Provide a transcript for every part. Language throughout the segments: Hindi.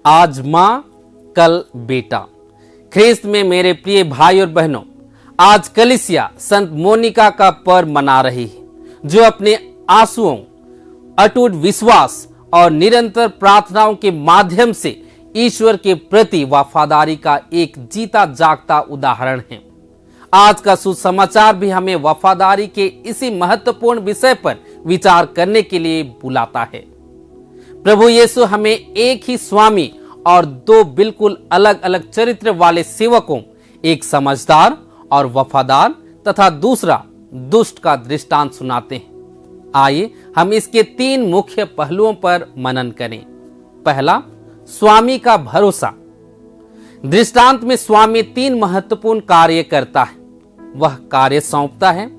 आज माँ कल बेटा। ख्रिस्त में मेरे प्रिय भाई और बहनों, आज कलीसिया संत मोनिका का पर्व मना रही है, जो अपने आंसुओं, अटूट विश्वास और निरंतर प्रार्थनाओं के माध्यम से ईश्वर के प्रति वफादारी का एक जीता जागता उदाहरण है। आज का सुसमाचार भी हमें वफादारी के इसी महत्वपूर्ण विषय पर विचार करने के लिए बुलाता है। प्रभु यीशु हमें एक ही स्वामी और दो बिल्कुल अलग अलग चरित्र वाले सेवकों, एक समझदार और वफादार तथा दूसरा दुष्ट का दृष्टांत सुनाते हैं। आइए हम इसके तीन मुख्य पहलुओं पर मनन करें। पहला, स्वामी का भरोसा। दृष्टांत में स्वामी तीन महत्वपूर्ण कार्य करता है। वह कार्य सौंपता है,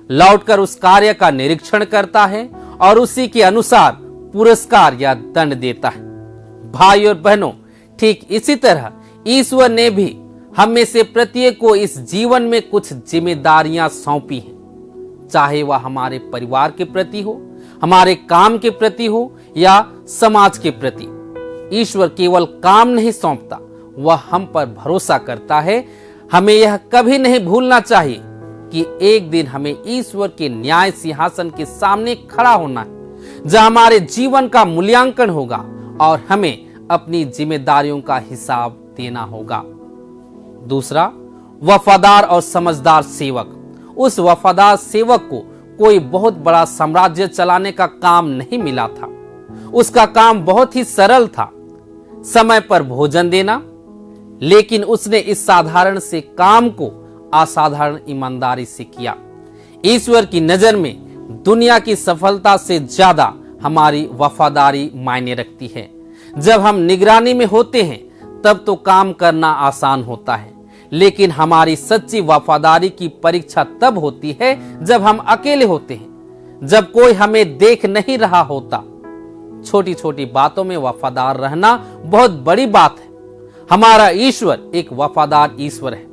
लौटकर उस कार्य का निरीक्षण करता है और उसी के अनुसार पुरस्कार या दंड देता है। भाई और बहनों, ठीक इसी तरह ईश्वर ने भी हम में से प्रत्येक को इस जीवन में कुछ जिम्मेदारियां सौंपी हैं, चाहे वह हमारे परिवार के प्रति हो, हमारे काम के प्रति हो या समाज के प्रति। ईश्वर केवल काम नहीं सौंपता, वह हम पर भरोसा करता है। हमें यह कभी नहीं भूलना चाहिए कि एक दिन हमें ईश्वर के न्याय सिंहासन के सामने खड़ा होना है, जहां हमारे जीवन का मूल्यांकन होगा और हमें अपनी जिम्मेदारियों का हिसाब देना होगा। दूसरा, वफादार और समझदार सेवक। उस वफादार सेवक को कोई बहुत बड़ा साम्राज्य चलाने का काम नहीं मिला था। उसका काम बहुत ही सरल था, समय पर भोजन देना। लेकिन उसने इस साधारण से काम को असाधारण ईमानदारी से किया। ईश्वर की नजर में दुनिया की सफलता से ज्यादा हमारी वफादारी मायने रखती है। जब हम निगरानी में होते हैं तब तो काम करना आसान होता है, लेकिन हमारी सच्ची वफादारी की परीक्षा तब होती है जब हम अकेले होते हैं, जब कोई हमें देख नहीं रहा होता। छोटी छोटी बातों में वफादार रहना बहुत बड़ी बात है। हमारा ईश्वर एक वफादार ईश्वर है,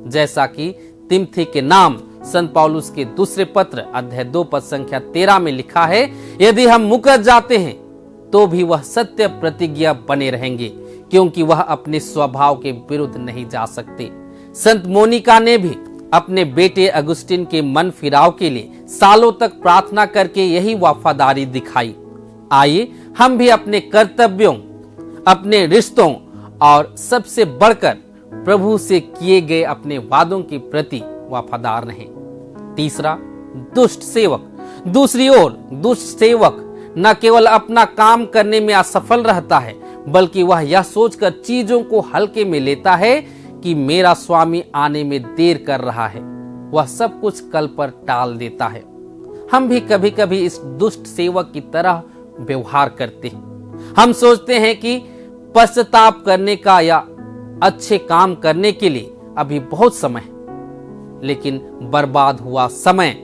जैसा कि तिमोथी के नाम संत पौलुस के दूसरे पत्र अध्याय 2 पद संख्या 13 में लिखा है, यदि हम मुकर जाते हैं तो भी वह सत्य प्रतिज्ञा बने रहेंगे, क्योंकि वह अपने स्वभाव के विरुद्ध नहीं जा सकते। संत मोनिका ने भी अपने बेटे अगुस्टिन के मन फिराव के लिए सालों तक प्रार्थना करके यही वफादारी दिखाई। आइए हम भी अपने कर्तव्यों, अपने रिश्तों और सबसे बढ़कर प्रभु से किए गए अपने वादों के प्रति वफादार रहें। तीसरा, दुष्ट सेवक। दूसरी ओर दुष्ट सेवक न केवल अपना काम करने में असफल रहता है, बल्कि वह यह सोचकर चीजों को हल्के में लेता है कि मेरा स्वामी आने में देर कर रहा है। वह सब कुछ कल पर टाल देता है। हम भी कभी कभी इस दुष्ट सेवक की तरह व्यवहार करते हैं। हम सोचते हैं कि पश्चाताप करने का या अच्छे काम करने के लिए अभी बहुत समय है, लेकिन बर्बाद हुआ समय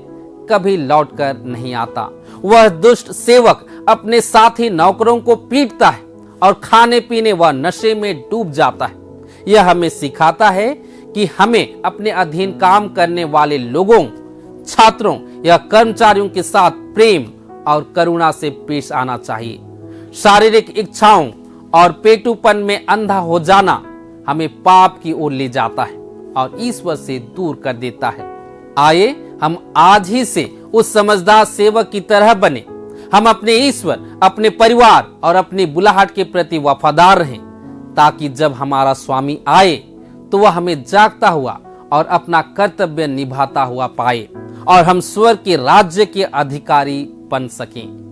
कभी लौटकर नहीं आता। वह दुष्ट सेवक अपने साथी नौकरों को पीटता है और खाने पीने व नशे में डूब जाता है। यह हमें सिखाता है कि हमें अपने अधीन काम करने वाले लोगों, छात्रों या कर्मचारियों के साथ प्रेम और करुणा से पेश आना चाहिए। शारीरिक इच्छाओं और पेटूपन में अंधा हो जाना हमें पाप की ओर ले जाता है और ईश्वर से दूर कर देता है। आइए हम आज ही से उस समझदार सेवक की तरह बने। हम अपने ईश्वर, अपने परिवार और अपनी बुलाहट के प्रति वफादार रहें, ताकि जब हमारा स्वामी आए तो वह हमें जागता हुआ और अपना कर्तव्य निभाता हुआ पाए और हम स्वर्ग के राज्य के अधिकारी बन सकें।